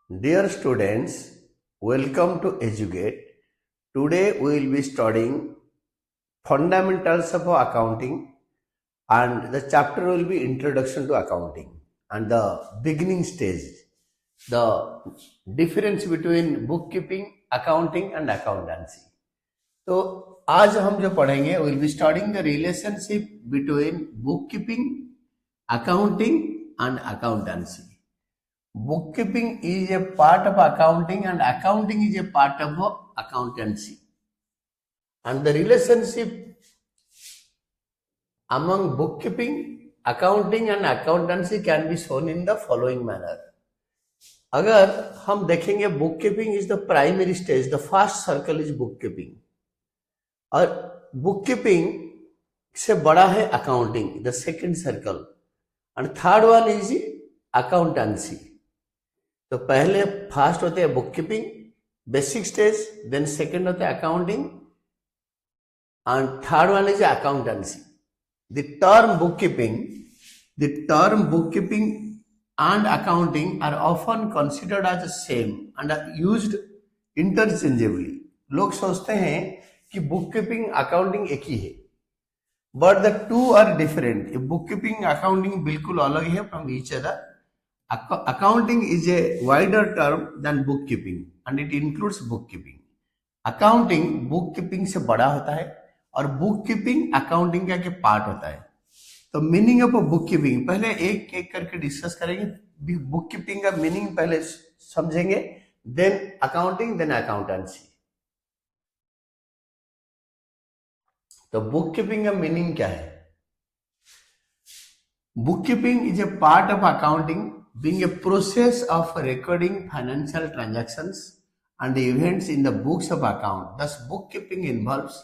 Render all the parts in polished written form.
Dear students, welcome to Educate. Today we will be studying fundamentals of accounting, and the chapter will be introduction to accounting and the beginning stage, the difference between bookkeeping, accounting and accountancy. तो आज हम जो पढ़ेंगे will be studying the relationship between bookkeeping, accounting and accountancy. Bookkeeping is a part of accounting and accounting is a part of accountancy. And the relationship among bookkeeping, accounting and accountancy can be shown in the following manner. अगर हम देखेंगे bookkeeping is the primary stage, the first circle is bookkeeping. और bookkeeping से बड़ा है accounting, the second circle. And third one is accountancy. तो पहले first होते हैं book keeping basic stage, then second होते हैं accounting and third one is accountancy. The term book keeping and accounting are often considered as same and are used interchangeably. लोग सोचते हैं कि बुक कीपिंग अकाउंटिंग एक ही है, but the two are different. Book keeping accounting बिल्कुल अलग है from each other. Accounting is a wider term than bookkeeping and it includes bookkeeping. Accounting bookkeeping से बड़ा होता है और bookkeeping accounting का के पार्ट होता है. तो मीनिंग ऑफ bookkeeping पहले एक एक करके डिस्कस करेंगे. bookkeeping का मीनिंग पहले समझेंगे, then accounting, then accountancy. तो bookkeeping का मीनिंग क्या है? Bookkeeping is a part of accounting, being a process of recording financial transactions and events in the books of account. Thus, bookkeeping involves,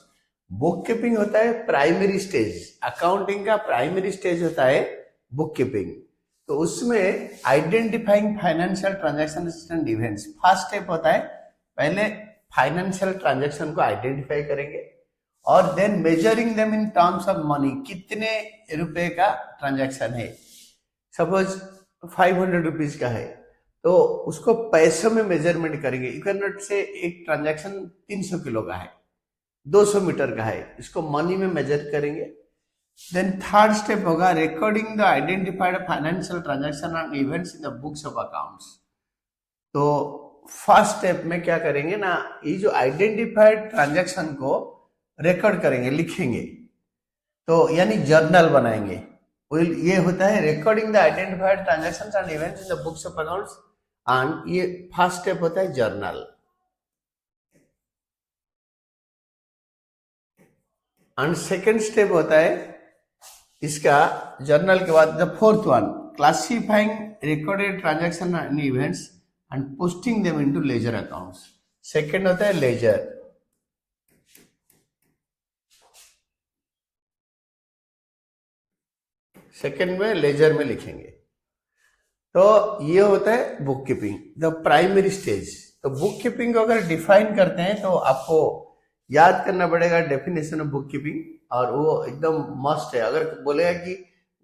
bookkeeping होता है primary stage, accounting का primary stage होता है bookkeeping. तो उसमें identifying financial transaction and events. First step होता है पहले फाइनेंशियल ट्रांजैक्शन को आइडेंटिफाई करेंगे और then measuring them in terms of money. कितने रुपए का ट्रांजैक्शन है, सपोज 500 रुपीज का है तो उसको पैसों में मेजरमेंट करेंगे. यू कैन नॉट से एक ट्रांजैक्शन 300 किलो का है, 200 मीटर का है, इसको मनी में मेजर करेंगे. देन थर्ड स्टेप होगा recording the identified financial transaction and events in the books of accounts. तो फर्स्ट स्टेप में क्या करेंगे ना, ये जो आइडेंटिफाइड ट्रांजैक्शन को रिकॉर्ड करेंगे, लिखेंगे, तो यानी जर्नल बनाएंगे. ये होता है recording the identified transactions and events in the books of accounts and ये फर्स्ट स्टेप होता है जर्नल. एंड सेकंड स्टेप होता है इसका जर्नल के बाद the fourth one, classifying recorded transaction and events and posting them into ledger accounts. Second होता है लेजर. सेकेंड में लेजर में लिखेंगे. तो ये होता है book keeping, the primary stage. तो बुक कीपिंग को अगर डिफाइन करते हैं तो आपको याद करना पड़ेगा डेफिनेशन ऑफ बुक कीपिंग, और वो एकदम मस्ट है. अगर बोलेगा कि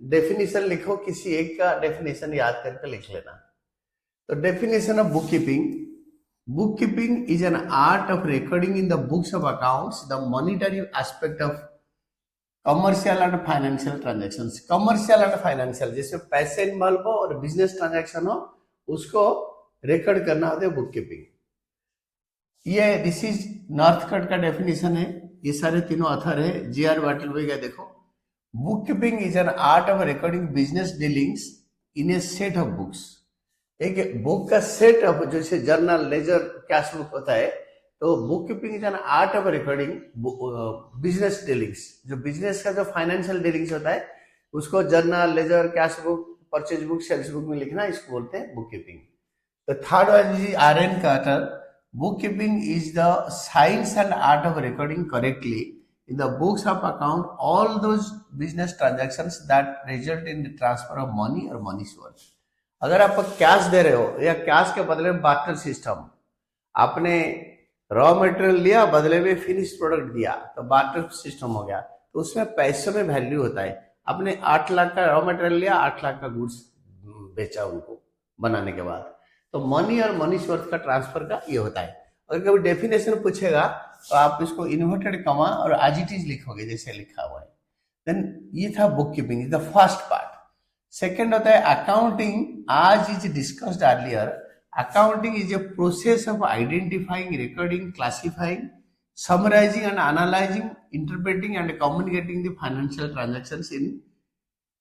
डेफिनेशन लिखो, किसी एक का डेफिनेशन याद करके लिख लेना. तो definition of book keeping is an art of recording in the books of accounts the monetary aspect of commercial and financial transaction. Commercial and financial जिसमें पैसे इन्वॉल्व हो और बिजनेस ट्रांजैक्शन हो, उसको रिकॉर्ड करना होता है बुक कीपिंग. ये दिस इज नॉर्थकट का डेफिनेशन है. ये सारे तीनों ऑथर है, G.R. बाटलवे का. देखो, book keeping is an art of recording business dealings in a set of books. एक बुक का सेट ऑफ, जैसे जर्नल, लेजर, कैश बुक होता है, तो book keeping is an art of recording business dealings. जो business का जो financial dealings होता है उसको journal, ledger, cash book, purchase book, sales book में लिखना, इसको बोलते हैं बुक कीपिंग. तो third one is R.N. Quarter. Book keeping is the science and art of recording correctly in the books of account all those business transactions that result in the transfer of money और money source. अगर आप cash दे रहे हो या cash के बदले में barter system, आपने रॉ मटेरियल लिया, बदले में फिनिश प्रोडक्ट दिया, तो बार्टर सिस्टम हो गया. तो उसमें पैसों में वैल्यू होता है. आपने 8 लाख का रॉ मटेरियल लिया, 8 लाख का गुड्स बेचा उनको बनाने के बाद, तो मनी और मनी वर्थ का ट्रांसफर का ये होता है। अगर कभी डेफिनेशन पूछेगा तो आप इसको इन्वर्टेड कमा और एज इट इज लिखोगे जैसे लिखा हुआ है। देन ये था book keeping, the first part. Second होता है accounting, as is discussed earlier. Accounting is a process of identifying, recording, classifying, summarising and analysing, interpreting and communicating the financial transactions in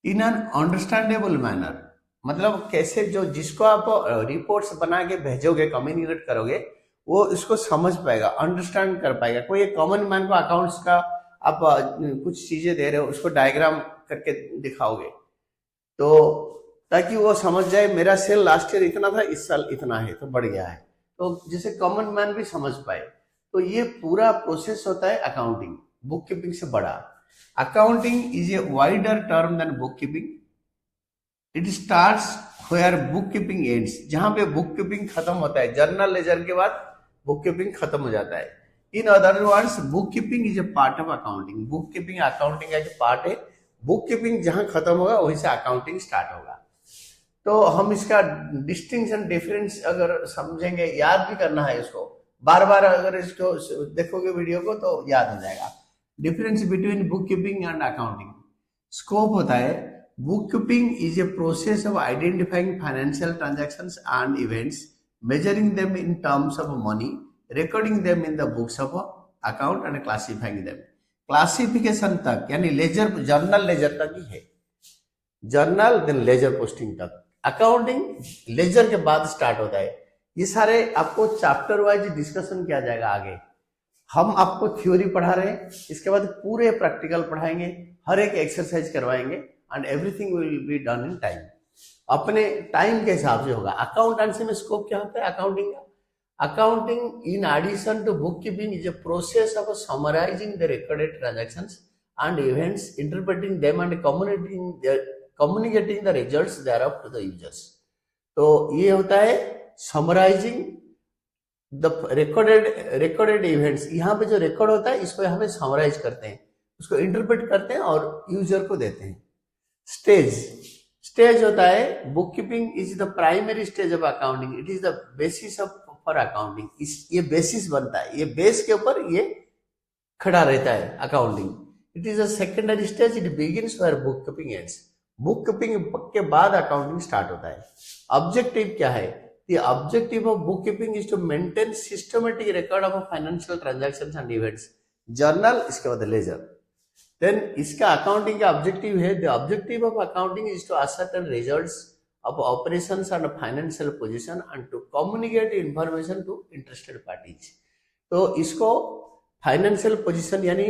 an understandable manner. मतलब कैसे, जो जिसको आप reports बना के भेजोगे, कम्युनिकेट करोगे, वो इसको समझ पाएगा, अंडरस्टैंड कर पाएगा। कोई एक कॉमन मैन को अकाउंट्स का आप कुछ चीजें दे रहे हो, उसको डायग्राम करके दिखाओगे तो ताकि वो समझ जाए मेरा सेल लास्ट ईयर इतना था, इस साल इतना है तो बढ़ गया है, तो जिसे कॉमन मैन भी समझ पाए। तो ये पूरा प्रोसेस होता है अकाउंटिंग, बुक कीपिंग से बड़ा। Accounting is a wider term than book keeping. It starts where book keeping ends, जहां पे बुक कीपिंग खत्म होता है, जर्नल लेजर के बाद बुक कीपिंग खत्म हो जाता है। In other words book keeping is A part of accounting. Book keeping accounting का एक पार्ट है। बुक कीपिंग जहां खत्म होगा वहीं से अकाउंटिंग स्टार्ट होगा। तो हम इसका डिस्टिंक्शन डिफरेंस अगर समझेंगे, याद भी करना है इसको, बार बार अगर इसको देखोगे वीडियो को तो याद हो जाएगा। Difference between book keeping and accounting. Scope होता है, book keeping is a process of identifying financial transactions and events, measuring them in terms of money, recording them in the books of account and classifying them. Classification तक यानी laser, journal ledger तक ही है। Journal then ledger posting तक। Accounting laser के बाद start होता है। ये सारे आपको चैप्टर वाइज डिस्कशन किया जाएगा आगे। हम आपको थ्योरी पढ़ा रहे हैं, इसके बाद पूरे प्रैक्टिकल पढ़ाएंगे, हर एक एक्सरसाइज करवाएंगे and everything will be done in time, अपने टाइम के हिसाब से होगा। अकाउंटेंसी में स्कोप क्या होता है अकाउंटिंग का? Accounting in addition to book keeping is a process of summarising the recorded transactions and events, interpreting them and communicating the results thereof to the users. तो ये होता है समराइजिंग द रिकॉर्डेड इवेंट्स। यहाँ पे जो record होता है इसको यहाँ पे समराइज करते हैं, उसको इंटरप्रेट करते हैं और यूजर को देते हैं। स्टेज होता है, book keeping is the primary stage of accounting, it is the basis of for accounting. ये बेसिस बनता है, ये बेस के ऊपर ये खड़ा रहता है accounting. It is a secondary stage, it begins where book keeping ends. Book keeping के बाद अकाउंटिंग स्टार्ट होता है। ऑब्जेक्टिव क्या है? The objective of book keeping is to maintain systematic record of financial transactions and events. Journal, इसके बाद ledger. Then इसका accounting का ऑब्जेक्टिव है, the objective of accounting is to ascertain results of operations and financial position and to communicate information to interested parties. तो इसको financial position यानी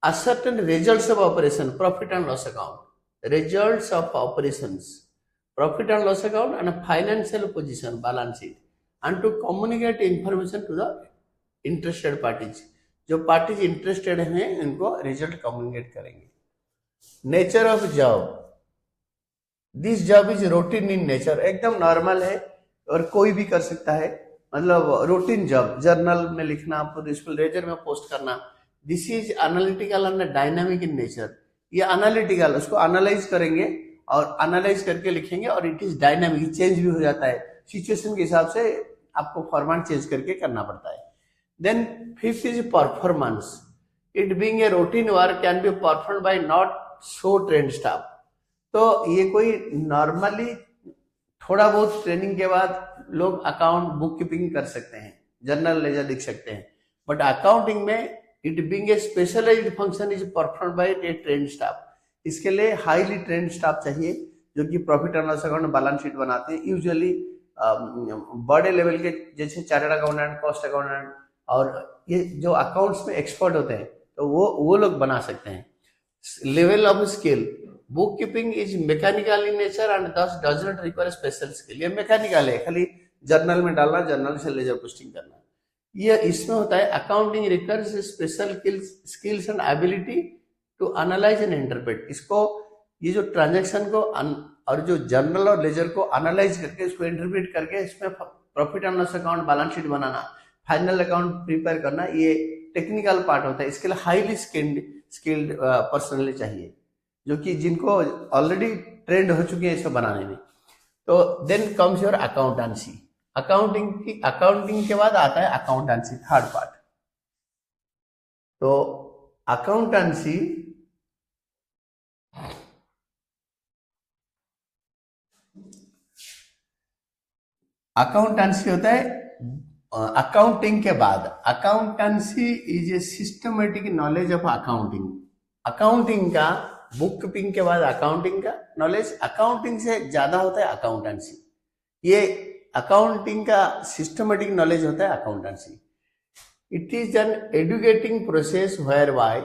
ascertain results of operation, profit and loss account, results of operations, profit and loss account and financial position, balance sheet, and to communicate information to the interested parties. जो parties interested हैं इनको result communicate करेंगे। Nature of job, this job is routine in nature, एकदम normal है और कोई भी कर सकता है। मतलब रूटीन जॉब, जर्नल में लिखना, प्रिंसिपल लेजर में पोस्ट करना। This is analytical and dynamic in nature. ये एनालिटिकल, उसको एनालाइज करेंगे और एनालाइज करके लिखेंगे, और इट इज डायनामिक, चेंज भी हो जाता है सिचुएशन के हिसाब से, आपको फॉर्मेट चेंज करके करना पड़ता है। Then fifth is performance. It being a routine work can be performed by not so trained staff. तो ये कोई नॉर्मली थोड़ा बहुत ट्रेनिंग के बाद लोग अकाउंट बुक कीपिंग कर सकते हैं, जर्नल लेजर लिख सकते हैं, बट अकाउंटिंग में it being a specialised function is performed by a trained staff. इसके लिए हाईली ट्रेन्ड स्टाफ चाहिए जो कि profit and loss account, balance sheet बनाते हैं। यूजुअली बड़े लेवल के जैसे चार्टर्ड अकाउंटेंट, कॉस्ट अकाउंटेंट और ये जो अकाउंट्स में एक्सपर्ट होते हैं तो वो लोग बना सकते हैं। Level of skill, book keeping is mechanical in nature and this does not require special skill. ये मैकेनिकल है, खाली जर्नल में डालना, जर्नल से लेजर पोस्टिंग करना। ये इसमें होता है accounting requires special skills and ability to analyse and interpret. इसको ये जो ट्रांजेक्शन को और जो जर्नल और लेजर को एनालाइज करके इसको इंटरप्रेट करके इसमें profit and loss account, balance sheet banana, final account prepare करना, ये टेक्निकल पार्ट होता है। इसके लिए हाईली स्किल्ड पर्सनली चाहिए जो कि जिनको ऑलरेडी ट्रेंड हो चुके हैं इसको बनाने में। तो then comes your accountancy. Accounting के बाद आता है अकाउंटेंसी, थर्ड पार्ट। तो अकाउंटेंसी होता है अकाउंटिंग के बाद। Accountancy is a systematic knowledge of accounting. Accounting का, बुक कीपिंग के बाद अकाउंटिंग का नॉलेज, अकाउंटिंग से ज्यादा होता है अकाउंटेंसी। ये अकाउंटिंग का सिस्टमेटिक नॉलेज होता है accountancy. It is an educating process whereby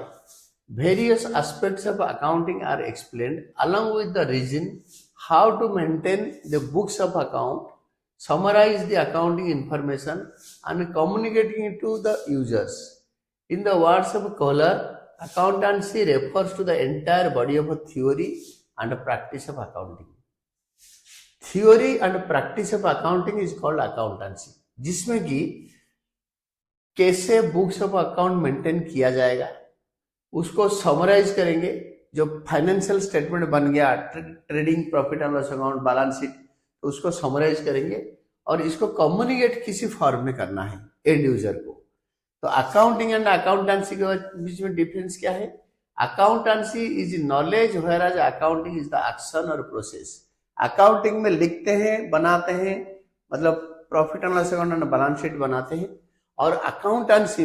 various aspects of accounting are explained along with the reason how to maintain the books of account, summarize the accounting information and communicating it to the users. In the words of Kohler, accountancy refers to the entire body of theory and practice of accounting. Theory and practice of accounting is called accountancy, जिसमें कि कैसे books of account maintain किया जाएगा, उसको summarise करेंगे। जो financial statement बन गया, trading profit and loss account, balance sheet, तो उसको समराइज करेंगे और इसको कम्युनिकेट किसी फॉर्म में करना है एंड यूजर को। तो अकाउंटिंग एंड अकाउंटेंसी के बीच में डिफरेंस क्या है? Accountancy is knowledge whereas accounting is the action और प्रोसेस। अकाउंटिंग में लिखते हैं, बनाते हैं, मतलब profit and loss account and balance sheet बनाते हैं, और अकाउंटेंसी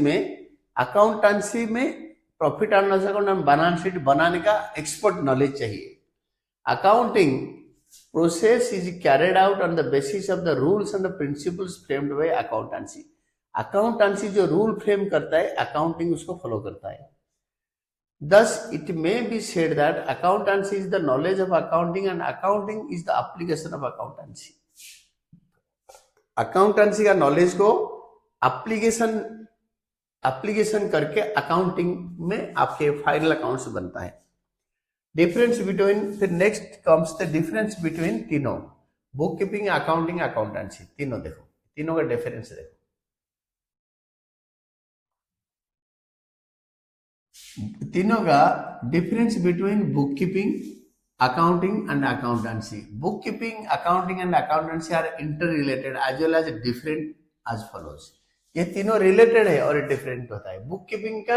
में profit and loss account and balance sheet बनाने का एक्सपर्ट नॉलेज चाहिए। Accounting process is carried out on the basis of the rules and the principles framed by accountancy. Accountancy जो rule frame करता है, अकाउंटिंग उसको follow करता है। Thus, it may be said that accountancy is the knowledge of accounting and accounting is the application of accountancy. Accountancy का knowledge को application करके accounting में आपके फाइनल अकाउंट्स बनता है। डिफरेंस बिटवीन, फिर next comes the difference between तीनों, book keeping, accounting, accountancy, तीनों देखो, तीनों का डिफरेंस देखो। तीनों का difference between book keeping, accounting and accountancy. Book keeping, accounting and accountancy are inter related as well as different as follows. ये तीनों रिलेटेड है और डिफरेंट होता है। बुक कीपिंग,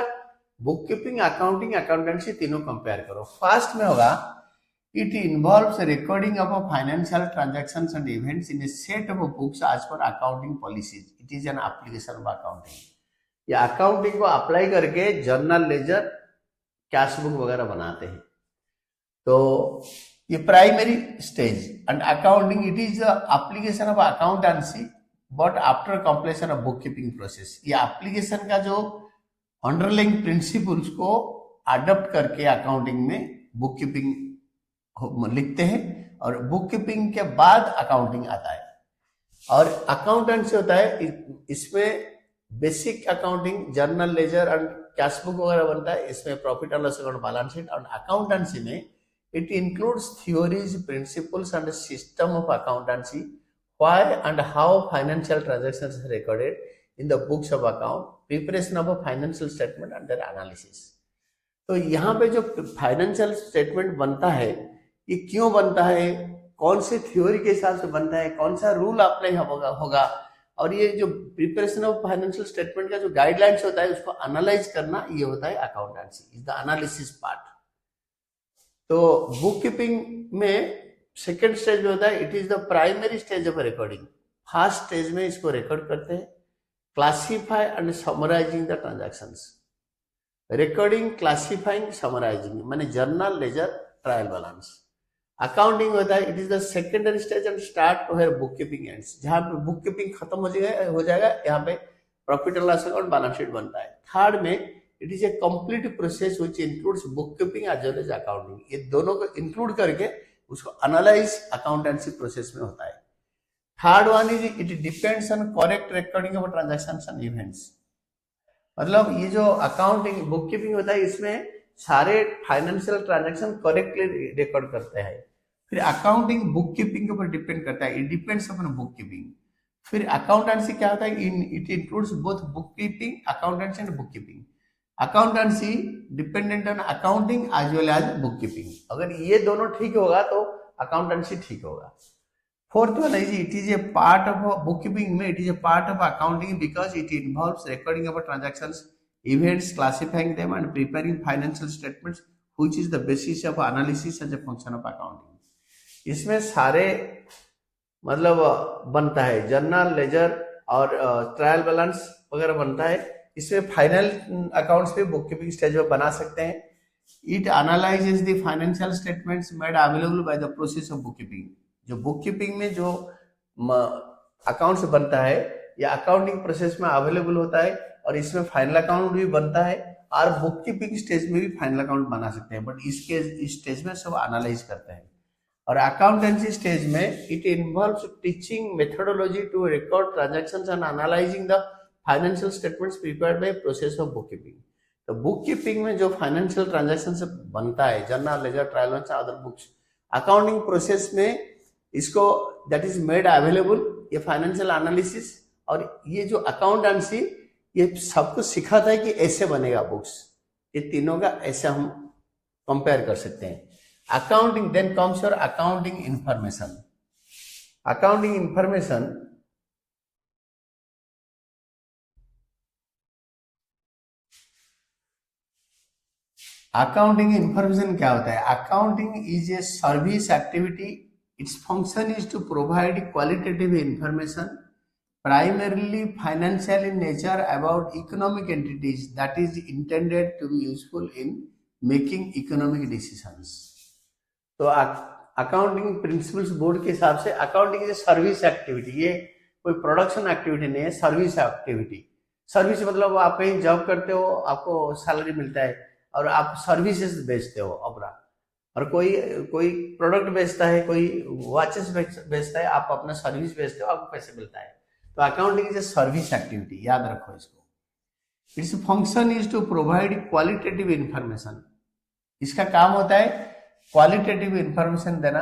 अकाउंटिंग, अकाउंटेंसी तीनों कंपेयर करो। फर्स्ट में होगा, it involves recording of financial transactions and events in a set of books as per accounting policies. It is an application of accounting. ये accounting को apply करके journal, ledger, cash book वगैरह बनाते हैं। तो ये primary stage. And accounting, it is the application of accountancy but after completion of book keeping process. ये application का जो अंडरलाइंग प्रिंसिपल्स को अडॉप्ट करके अकाउंटिंग में बुक कीपिंग लिखते हैं, और बुक कीपिंग के बाद अकाउंटिंग आता है। और अकाउंटेंसी होता है, इसमें basic accounting, journal, ledger and cash book वगैरह बनता है। इसमें profit and loss account, balance sheet. और अकाउंटेंसी में it includes theories, principles and system of accountancy, why and how financial transactions are recorded in the books of account, preparation of a financial statement and their analysis। तो यहाँ पे जो financial statement बनता है, ये क्यों बनता है, कौन से थ्योरी के हिसाब से बनता है, कौन सा रूल अप्लाई होगा, और ये जो प्रिपरेशन ऑफ फाइनेंशियल स्टेटमेंट का जो गाइडलाइंस होता है, उसको एनालाइज करना, ये होता है accountancy, is the analysis part. तो बुक कीपिंग में सेकेंड स्टेज में होता है, it is the primary stage of recording. First stage में इसको रिकॉर्ड करते हैं, classify and summarising the transactions. Recording, classifying, summarising, माने journal, ledger, trial balance. Accounting होता है, it is the secondary stage and start where book keeping ends. जहां पे bookkeeping खत्म हो जाएगा, यहाँ पे profit and loss account, balance sheet बनता है। थर्ड में it is a complete process which includes book keeping as well as accounting. ये दोनों को इंक्लूड करके उसको एनालाइज अकाउंटेंसी प्रोसेस में होता है। Third one is it depends on correct recording of transactions and events. मतलब ये जो अकाउंटिंग, बुक कीपिंग होता है, इसमें सारे फाइनेंशियल ट्रांजैक्शन करेक्टली रिकॉर्ड करते हैं। फिर अकाउंटिंग बुक कीपिंग के ऊपर डिपेंड करता है, it depends upon book keeping. फिर अकाउंटेंसी क्या होता है, it includes both book keeping, accountancy and book keeping. Accountancy dependent on accounting as well as book keeping. अगर ये दोनों ठीक होगा तो अकाउंटेंसी ठीक होगा। Fourth one is it is a part of bookkeeping में it is a part of accounting because it involves recording of transactions, events, classifying them and preparing financial statements, which is the basis of analysis as a function of accounting. इसमें सारे मतलब बनता है, journal, laser और trial balance वगैरह बनता है. इसमें फाइनल अकाउंट्स भी बुककीपिंग स्टेज में बना सकते हैं. It analyses the financial statements made available by the process of bookkeeping. जो बुककीपिंग में जो अकाउंट्स बनता है या अकाउंटिंग प्रोसेस में अवेलेबल होता है और इसमें फाइनल अकाउंट भी बनता है और बुककीपिंग स्टेज में भी फाइनल अकाउंट बना सकते हैं. बट इसके इस स्टेज में सब एनालाइज करते हैं. और अकाउंटेंसी स्टेज में it involves teaching methodology to record transactions and analysing the financial statements prepared by process of bookkeeping. तो बुककीपिंग में जो फाइनेंशियल ट्रांजैक्शन से बनता है, journal, ledger, trial balance, other books, accounting process में इसको दैट इज मेड अवेलेबल. ये financial analysis और ये जो अकाउंटेंसी, ये सबको सिखाता है कि ऐसे बनेगा बुक्स. ये तीनों का ऐसे हम कंपेयर कर सकते हैं. Accounting then comes your accounting information. Accounting information accounting information क्या होता है? Accounting is a service activity. Its function is to provide qualitative information primarily financial in nature about economic entities that is intended to be useful in making economic decisions. तो accounting principles board के हिसाब से accounting is service activity. ये कोई production activity नहीं है, service activity. Service मतलब आप कहीं जॉब करते हो, आपको सैलरी मिलता है और आप सर्विसेज बेचते हो अपना. और कोई प्रोडक्ट बेचता है, कोई वॉचेस बेचता है, आप अपना सर्विस बेचते हो, आपको पैसे मिलता है. तो accounting is a service activity, याद रखो इसको. Its function is to provide qualitative information. इसका काम होता है क्वालिटेटिव इंफॉर्मेशन देना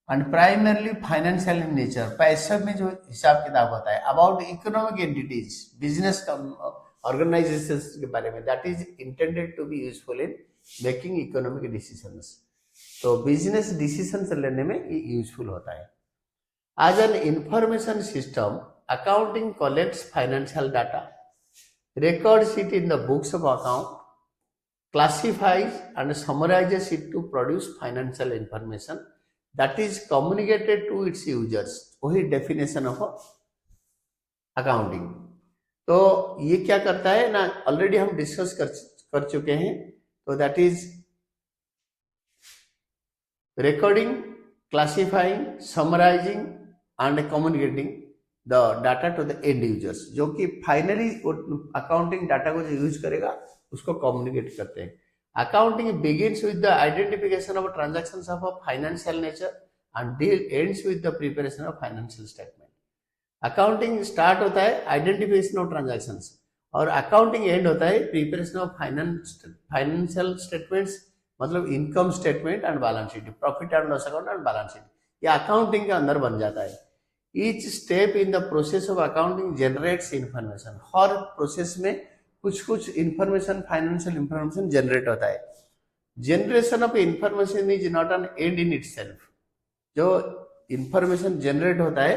and primarily financial in nature. पैसे में जो हिसाब किताब होता है about economic entities, business organisation के बारे में, that is intended to be useful in making economic decisions. तो बिजनेस डिसीजंस लेने में ये यूजफुल होता है. As an information system, accounting collects financial data, records it in the books of account, classifies and summarizes it to produce financial information that is communicated to its users. वही definition of accounting. तो ये क्या करता है ना, already हम discuss कर चुके हैं. तो that is recording, classifying, summarizing and communicating the data to the end users. जो कि फाइनली अकाउंटिंग डाटा को जो यूज करेगा उसको कम्युनिकेट करते हैं. Accounting begins with the identification of transactions of a financial nature and ends with the preparation of financial statement. Accounting start होता है आइडेंटिफिकेशन ऑफ ट्रांजैक्शंस और अकाउंटिंग एंड होता है प्रिपरेशन ऑफ फाइनेंशियल स्टेटमेंट्स, मतलब income statement and balance sheet, profit and loss account and balance sheet. ये accounting के अंदर बन जाता है. Each step in the process of accounting generates information. Her process में कुछ इंफॉर्मेशन, फाइनेंशियल इंफॉर्मेशन जनरेट होता है. Generation of information is not an and in itself. जो इंफॉर्मेशन जनरेट होता है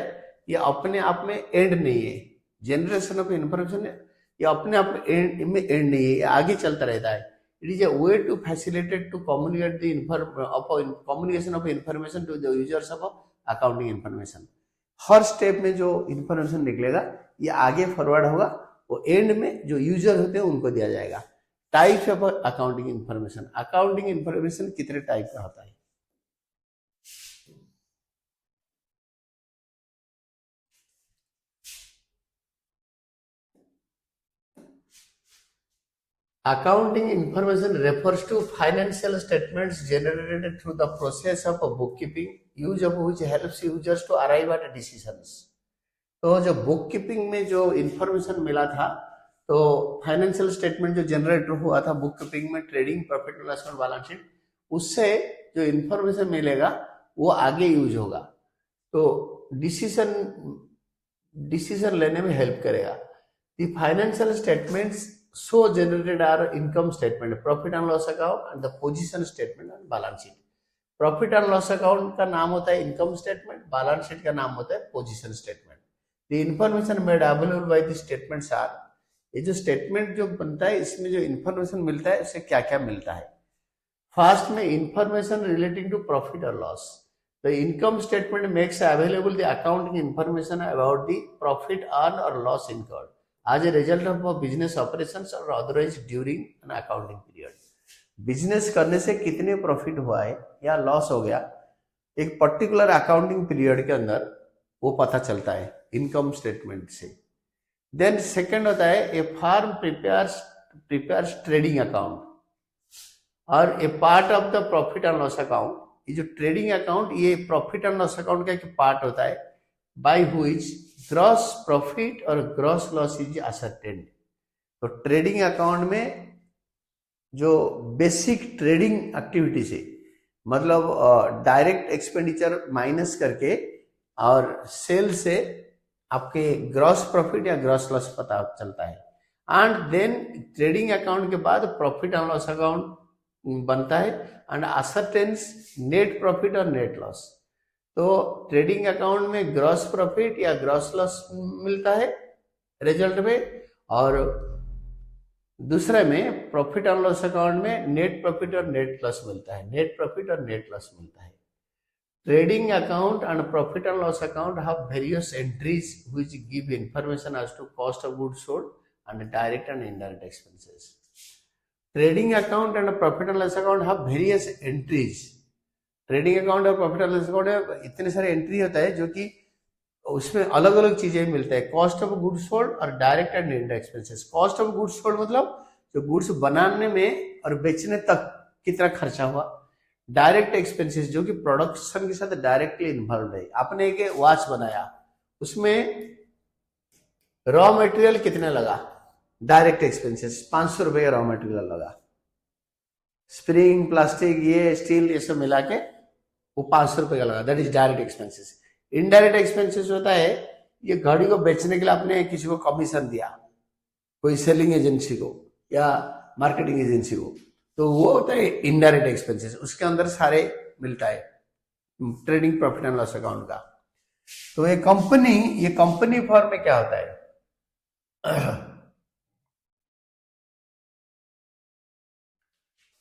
ये अपने आप में एंड नहीं है. जनरेशन ऑफ इंफॉर्मेशन ये अपने आप में एंड नहीं है, ये आगे चलता रहता है. It is a way to facilitate to communicate the communication of information to the users of accounting information. हर स्टेप में जो इंफॉर्मेशन निकलेगा ये आगे फॉरवर्ड होगा, वो एंड में जो यूजर होते हैं उनको दिया जाएगा. Types of accounting information. Accounting information कितने टाइप का होता है? Accounting information refers to financial statements generated through the process of bookkeeping, use of which helps users to arrive at decisions. तो जो बुककीपिंग में जो इंफॉर्मेशन मिला था, तो फाइनेंशियल स्टेटमेंट जो जनरेट हुआ था बुककीपिंग में, trading, profit and loss balance sheet, उससे जो इंफॉर्मेशन मिलेगा वो आगे यूज होगा. तो डिसीजन लेने में हेल्प करेगा. The financial statements so generated are income statement, profit and loss account and the position statement and balance sheet. Profit and loss account का नाम होता है इनकम स्टेटमेंट, बैलेंस शीट का नाम होता है position statement. The information made available by the statements are, ये जो स्टेटमेंट जो बनता है इसमें जो इंफॉर्मेशन मिलता है उससे क्या क्या मिलता है। फर्स्ट में इंफॉर्मेशन रिलेटिंग टू प्रॉफिट और loss. The income statement makes available the accounting information about the profit earn और loss incurred as a result of business operations or otherwise during an accounting period। Business करने से कितने profit हुआ है या loss हो गया एक पर्टिकुलर अकाउंटिंग पीरियड के अंदर वो पता चलता है इनकम स्टेटमेंट से। देन सेकंड होता है a firm prepares trading account और a part of the profit and loss account. ये जो ट्रेडिंग अकाउंट ये प्रॉफिट एंड लॉस अकाउंट का एक पार्ट होता है बाय व्हिच ग्रॉस प्रॉफिट और ग्रॉस लॉस इज असर्टेन्ड। तो ट्रेडिंग अकाउंट में जो बेसिक ट्रेडिंग एक्टिविटी से मतलब डायरेक्ट एक्सपेंडिचर माइनस करके और सेल से आपके ग्रॉस प्रॉफिट या ग्रॉस लॉस पता चलता है। एंड देन ट्रेडिंग अकाउंट के बाद प्रॉफिट एंड लॉस अकाउंट बनता है एंड असर्टेन्स नेट प्रॉफिट और नेट लॉस। तो ट्रेडिंग अकाउंट में ग्रॉस प्रॉफिट या ग्रॉस लॉस मिलता है रिजल्ट में, और दूसरे में प्रॉफिट एंड लॉस अकाउंट में नेट प्रॉफिट और नेट लॉस मिलता है, नेट प्रॉफिट और नेट लॉस मिलता है। Trading account and profit and loss account have various entries which give information as to cost of goods sold and direct and indirect expenses. Trading account and profit and loss account have various entries. Trading account और profit and loss account में इतने सारे entry होता है जो कि उसमें अलग अलग चीजें मिलता है, कॉस्ट ऑफ गुड्स सोल्ड और direct and indirect expenses. Cost of goods sold मतलब जो गुड्स बनाने में और बेचने तक कितना खर्चा हुआ। डायरेक्ट एक्सपेंसेस जो कि प्रोडक्शन के साथ डायरेक्टली इन्वॉल्व है। आपने एक वॉच बनाया उसमें रॉ मटेरियल कितने लगा, डायरेक्ट एक्सपेंसेस 500 रुपए का रॉ मटेरियल लगा। स्प्रिंग प्लास्टिक ये स्टील ये सब मिला के वो 500 रुपए का लगा, that is direct expenses. Indirect expenses होता है ये घड़ी को बेचने के लिए आपने किसी को कमीशन दिया, कोई सेलिंग एजेंसी को या मार्केटिंग एजेंसी को, तो वो होता है इनडायरेक्ट एक्सपेंसेस। उसके अंदर सारे मिलता है trading profit and loss account का। तो ये कंपनी फॉर्म में क्या होता है,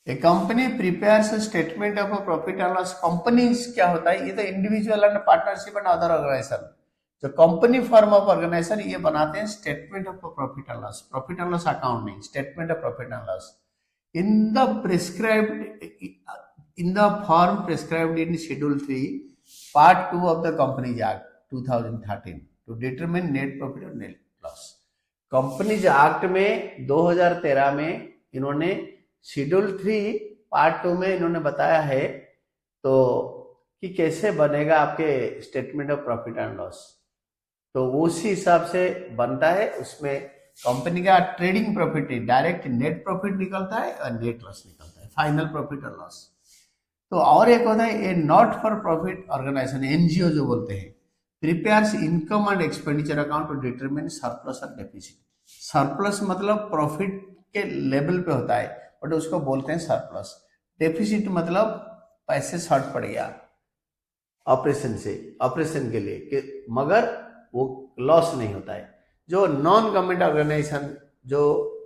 a company prepares statement of a profit and loss. Companies क्या होता है, ये तो individual and partnership and other organisation. जो कंपनी फॉर्म ऑफ ऑर्गेनाइजेशन ये बनाते हैं statement of profit and loss, profit and loss account नहीं, statement of profit and loss in the prescribed in the form prescribed in schedule 3 part 2 of the companies act 2013 to determine net profit और net loss. Companies act में 2013 में इन्होंने schedule 3 part 2 में इन्होंने बताया है तो कि कैसे बनेगा आपके statement of profit and loss. तो उसी हिसाब से बनता है। उसमें कंपनी का trading profit direct net profit निकलता है और नेट लॉस निकलता है, फाइनल प्रॉफिट और लॉस। तो और एक होता है a not for profit organisation, NGO जो बोलते हैं, prepares income and expenditure account to determine surplus और डेफिसिट। सरप्लस मतलब प्रॉफिट के लेवल पे होता है बट उसको बोलते हैं सरप्लस। डेफिसिट मतलब पैसे शॉर्ट पड़ गया ऑपरेशन के लिए मगर वो लॉस नहीं होता है। जो नॉन गवर्नमेंट ऑर्गेनाइजेशन जो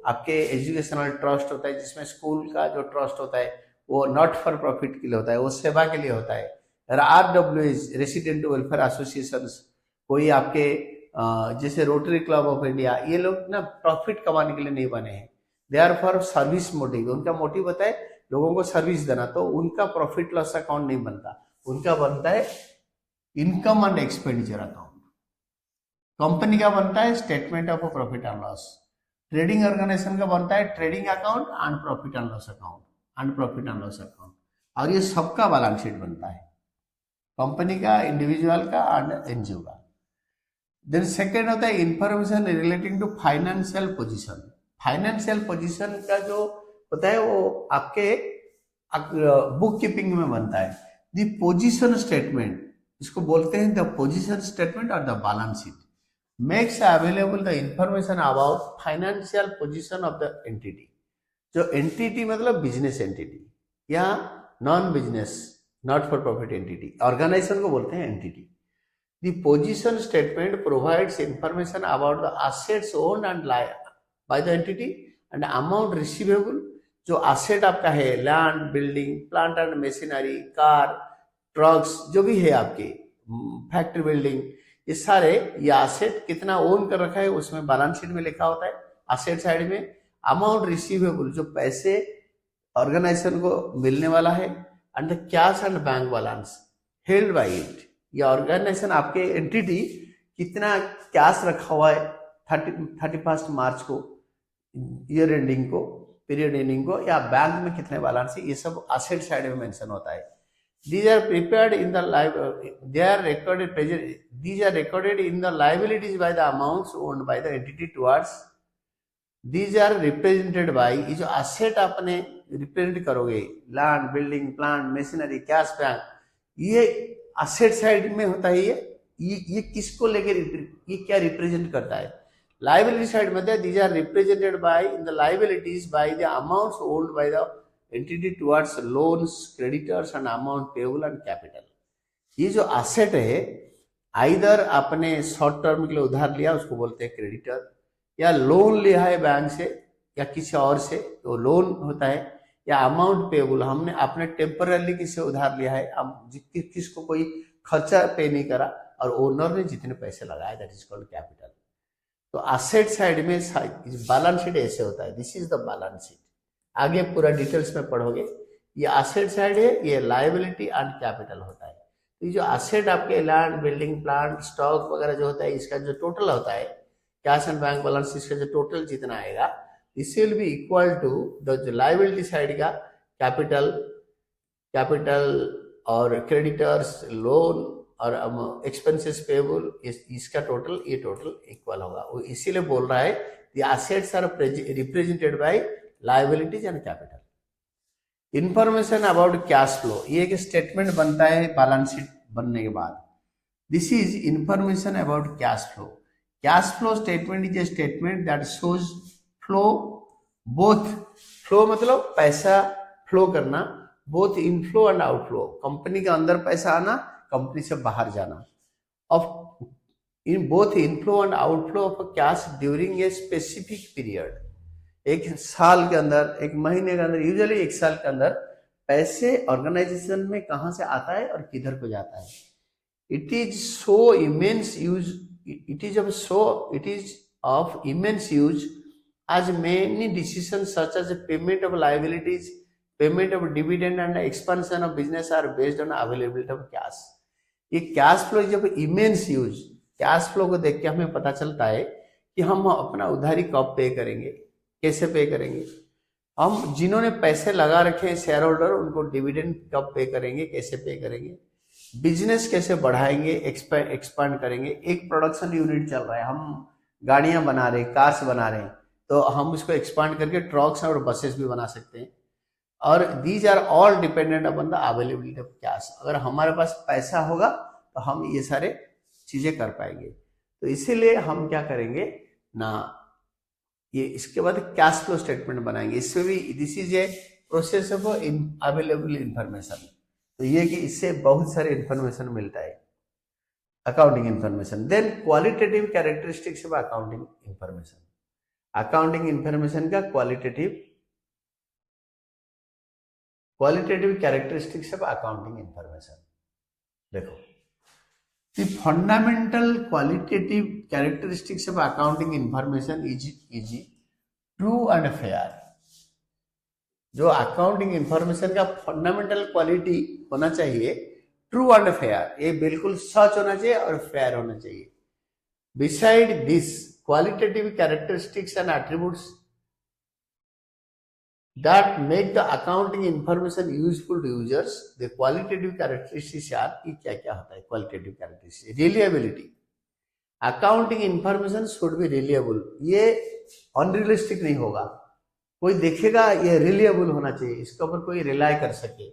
आपके एजुकेशनल ट्रस्ट होता है, जिसमें स्कूल का जो ट्रस्ट होता है वो नॉट फॉर प्रॉफिट के लिए होता है, वो सेवा के लिए होता है। RWA रेसिडेंट वेलफेयर एसोसिएशन, कोई आपके जैसे रोटरी क्लब ऑफ इंडिया, ये लोग ना प्रॉफिट कमाने के लिए नहीं बने हैं, they are for service motive. उनका मोटिव होता है लोगों को सर्विस देना, तो उनका प्रॉफिट लॉस अकाउंट नहीं बनता, उनका बनता है income and expenditure account. Company का बनता है statement of profit and loss. Trading organisation का बनता है trading account and profit and loss account and profit and loss account, और ये सबका बैलेंस शीट बनता है, कंपनी का, इंडिविजुअल का एंड एनजीओ का। देन सेकेंड होता है information relating to financial position. Financial position का जो होता है वो आपके बुक कीपिंग में बनता है। द पोजीशन स्टेटमेंट, इसको बोलते हैं द पोजीशन स्टेटमेंट और the balance sheet, makes available the information about financial position of the entity. जो एंटिटी मतलब बिजनेस एंटिटी या non business not for profit entity, organisation को बोलते हैं entity. The position statement provides information about the assets owned and by the entity and amount receivable. जो asset आपका है, land, building, plant and machinery, car, trucks, जो भी है आपके, फैक्ट्री, बिल्डिंग, ये सारे, ये एसेट कितना ओन कर रखा है उसमें बैलेंस शीट में लिखा होता है। एसेट साइड में अमाउंट रिसीवेबल, जो पैसे ऑर्गेनाइजेशन को मिलने वाला है, and the cash and bank balance held by it. ये ऑर्गेनाइजेशन आपके एंटिटी कितना कैश रखा हुआ है 31 मार्च को, ईयर एंडिंग को, पीरियड एंडिंग को, या बैंक में कितने बैलेंस है, ये सब एसेट साइड में मेंशन होता है। These are prepared in the they are recorded present. These are recorded in the liabilities by the amounts owned by the entity towards. These are represented by, ये जो asset आपने represent करोगे, land, building, plant, machinery, cash, bank, ये asset side में होता है। ये किसको लेकर, ये क्या रिप्रेजेंट करता है? लाइबिलिटी साइड में these are represented by in the liabilities by the amounts owned by the entity towards loans, creditors and amount payable and capital। ये जो एसेट है, आइदर आपने शॉर्ट टर्म के लिए उधार लिया, उसको बोलते हैं क्रेडिटर, या लोन लिया है बैंक से या किसी और से, तो लोन होता है, या अमाउंट पेबल, हमने आपने टेम्पररी किसी उधार लिया है, हम किसको कोई खर्चा पे नहीं करा और ओनर ने जितने पैसे लगाए, दैट इज कॉल्ड कैपिटल। तो एसेट साइड में बैलेंस शीट ऐसे होता है, this is the balance sheet. आगे पूरा डिटेल्स में पढ़ोगे। ये एसेट साइड है, ये लायबिलिटी एंड कैपिटल होता है। तो ये जो एसेट आपके लैंड, बिल्डिंग, प्लांट, स्टॉक वगैरह जो होता है, इसका जो टोटल होता है, कैश एंड बैंक बैलेंस, इसका जो टोटल जितना आएगा, this will be equal to the liability side का कैपिटल और क्रेडिटर्स, लोन और एक्सपेंसेस पेबल, इसका टोटल, ये टोटल इक्वल होगा। वो इसीलिए बोल रहा है the assets are represented by liabilities and capital. Information about cash flow, ये एक स्टेटमेंट बनता है बैलेंस शीट बनने के बाद। This is information about cash flow. Cash flow statement is a statement that shows flow, both flow मतलब पैसा flow करना, both inflow and outflow, company के अंदर पैसा आना, कंपनी से बाहर जाना, of in both inflow and outflow of cash during a specific period. एक साल के अंदर, एक महीने के अंदर, यूजुअली एक साल के अंदर पैसे ऑर्गेनाइजेशन में कहां से आता है और किधर को जाता है। It is so immense use, it is of immense use as many decisions such as the payment of liabilities, payment of dividend and expansion of business are based on availability of cash। ये cash flow जब immense use, cash flow को देख के हमें पता चलता है कि हम अपना उधारी कब पे करेंगे, कैसे पे करेंगे, हम जिन्होंने पैसे लगा रखे हैं शेयर होल्डर, उनको डिविडेंड कब पे करेंगे, कैसे पे करेंगे, बिजनेस कैसे बढ़ाएंगे, एक्सपांड करेंगे। एक प्रोडक्शन यूनिट चल रहा है, हम गाड़ियां बना रहे हैं, कार्स बना रहे हैं, तो हम उसको एक्सपांड करके ट्रक्स और बसेस भी बना सकते हैं। और these are all dependent upon the availability of cash. अगर हमारे पास पैसा होगा तो हम ये सारे चीजें कर पाएंगे। तो इसीलिए हम क्या करेंगे ना, ये इसके बाद कैश फ्लो स्टेटमेंट बनाएंगे। इसमें भी this is a process of available information. तो ये कि इससे बहुत सारे इंफॉर्मेशन मिलता है, accounting information. Then qualitative characteristics of accounting information. Accounting information का qualitative characteristics of accounting information. देखो, the fundamental qualitative characteristics of accounting information is true and fair. जो अकाउंटिंग इंफॉर्मेशन का फंडामेंटल क्वालिटी होना चाहिए, true and fair, ये बिल्कुल सच होना चाहिए और फेयर होना चाहिए। Beside this qualitative characteristics and attributes that make the accounting information useful to users, the qualitative characteristics are, ये क्या क्या होता है qualitative characteristics? Reliability, accounting information should be reliable, ये unrealistic नहीं होगा, कोई देखेगा ये reliable होना चाहिए, इसके ऊपर कोई rely कर सके।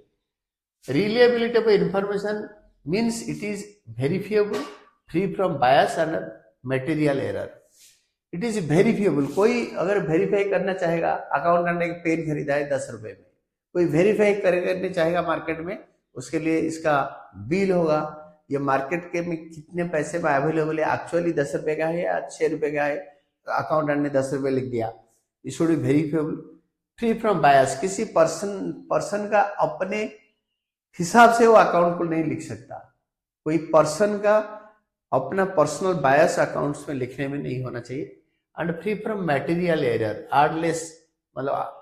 Reliability of information means it is verifiable, free from bias and material error। It is verifiable. कोई अगर वेरीफाई करना चाहेगा, अकाउंटेंट ने एक पेन खरीदा है 10 रुपए में, कोई वेरीफाई करने चाहेगा मार्केट में उसके लिए इसका बिल होगा, ये मार्केट के में कितने पैसे में अवेलेबल है, एक्चुअली 10 रुपए का है या 6 रुपए का है, अकाउंटेंट ने 10 रुपए लिख दिया, ये should be verifiable, free from bias. किसी पर्सन का अपने हिसाब से वो अकाउंट को नहीं लिख सकता, कोई पर्सन का अपना पर्सनल बायस अकाउंट्स में लिखने में नहीं होना चाहिए। And free from material error, आर्डलेस मतलब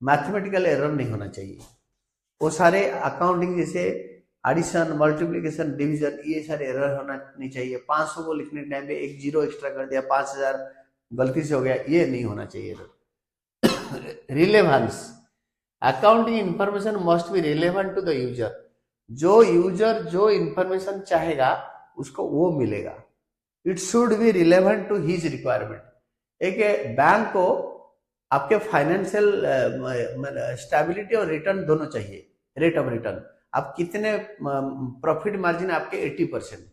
मैथमेटिकल एरर नहीं होना चाहिए। वो सारे अकाउंटिंग जैसे एडिशन, मल्टीप्लिकेशन, डिवीजन, ये सारे एरर होना नहीं चाहिए। 500 को लिखने टाइम पे एक जीरो एक्स्ट्रा कर दिया, 5000 गलती से हो गया, ये नहीं होना चाहिए error. Relevance, accounting information must be relevant to the user. जो यूजर जो इंफॉर्मेशन चाहेगा उसको वो मिलेगा। It should be relevant to his requirement. एक बैंक को आपके फाइनेंशियल स्टेबिलिटी और रिटर्न दोनों चाहिए। रेट ऑफ रिटर्न, आप कितने प्रॉफिट मार्जिन आपके 80%,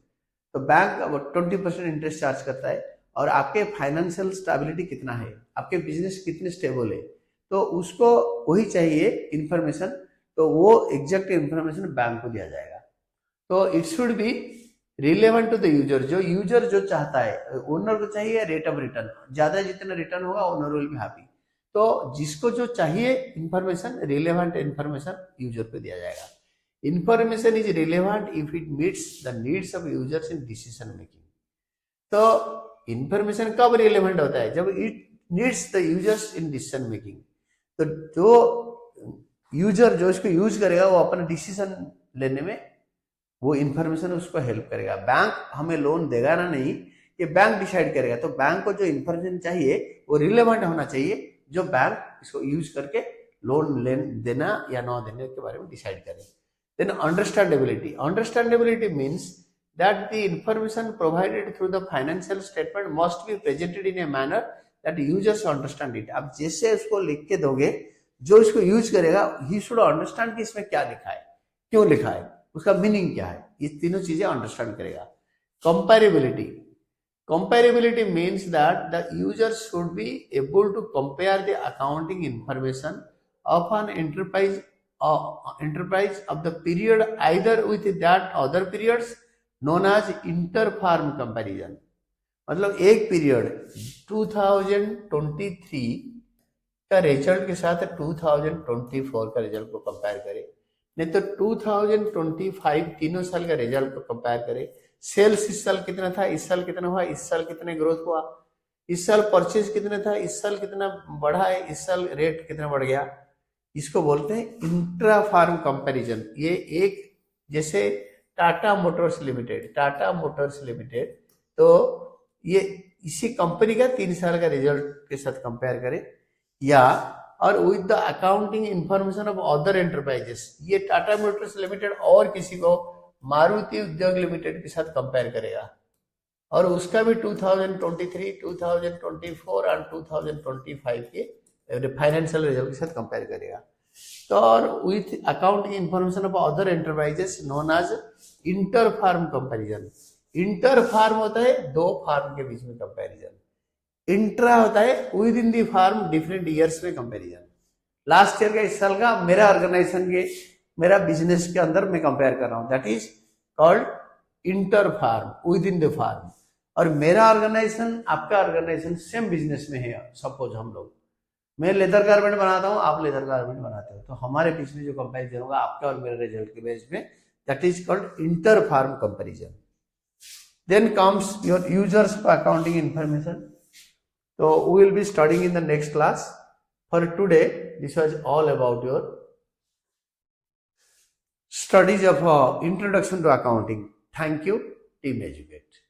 तो बैंक 20% इंटरेस्ट चार्ज करता है, और आपके फाइनेंशियल स्टेबिलिटी कितना है, आपके बिजनेस कितने स्टेबल है, तो उसको वही चाहिए इंफॉर्मेशन, तो वो एग्जैक्ट इंफॉर्मेशन बैंक को दिया जाएगा। तो it should be relevant to the user. जो यूजर जो चाहता है, ओनर को चाहिए रेट ऑफ रिटर्न, ज्यादा जितना रिटर्न होगा ओनर विल बी हैप्पी। तो जिसको जो चाहिए इंफॉर्मेशन, रिलेवेंट इंफॉर्मेशन यूजर को दिया जाएगा। Information is relevant if it meets the needs of users in decision making. तो इंफॉर्मेशन कब रिलेवेंट होता है, जब it needs the users in decision making. तो जो यूजर जो इसको यूज करेगा वो अपना डिसीजन लेने में वो इंफॉर्मेशन उसको हेल्प करेगा। बैंक हमें लोन देगा ना, नहीं, ये बैंक डिसाइड करेगा। तो बैंक को जो इंफॉर्मेशन चाहिए वो रिलेवेंट होना चाहिए, जो बैंक इसको यूज करके लोन देना या ना देने के बारे में डिसाइड करे। Then understandability, understandability means that the information provided through the financial statement must be presented in a manner that users understand it। आप जैसे उसको लिख के दोगे, जो इसको यूज करेगा he should understand कि इसमें क्या लिखा है, क्यों लिखा है, उसका मीनिंग क्या है, ये तीनों चीजें अंडरस्टैंड करेगा। Comparability, comparability means that the user should be able to compare the accounting information of an enterprise of the period either with that other periods known as inter-firm comparison। मतलब एक period 2023 का result के साथ 2024 का result को compare करें, नहीं तो 2025 तीनों साल का रिजल्ट को कंपेयर करें। सेल्स इस साल कितना था, इस साल कितना हुआ, इस साल कितने ग्रोथ हुआ, इस साल परचेज कितना था, इस साल कितना बढ़ा है, इस साल रेट कितना बढ़ गया, इसको बोलते हैं इंट्रा फार्म कंपैरिजन। ये एक जैसे टाटा मोटर्स लिमिटेड, तो ये इसी कंपनी का 3 साल का रिजल्ट के साथ कंपेयर करें, या और with the accounting information of other enterprises. ये टाटा मोटर्स लिमिटेड और किसी को मारुति उद्योग लिमिटेड के साथ कंपेयर करेगा, और उसका भी 2023, 2024 और 2025 के फाइनेंशियल रिजल्ट के साथ कंपेयर करेगा। तो और with accounting information of other enterprises known as inter firm comparison. Inter firm होता है दो फार्म के बीच में कंपैरिजन, इंट्रा होता है within the firm different years में कंपैरिजन। लास्ट ईयर का, इस साल का, मेरा ऑर्गेनाइजेशन के, मेरा बिजनेस के अंदर मैं कंपेयर कर रहा हूं, that is called inter firm, within the firm. और मेरा ऑर्गेनाइजेशन आपका ऑर्गेनाइजेशन सेम बिजनेस में है, सपोज हम लोग, मैं लेदर गारमेंट बनाता हूं, आप लेदर गारमेंट बनाते हो, तो हमारे बीच में जो कंपैरिजन होगा आपका और मेरे रिजल्ट के बेस में, that is called inter firm comparison. Then comes your users for accounting information. तो we will be studying in the next class. For today this was all about your studies of introduction to accounting. Thank you team educate.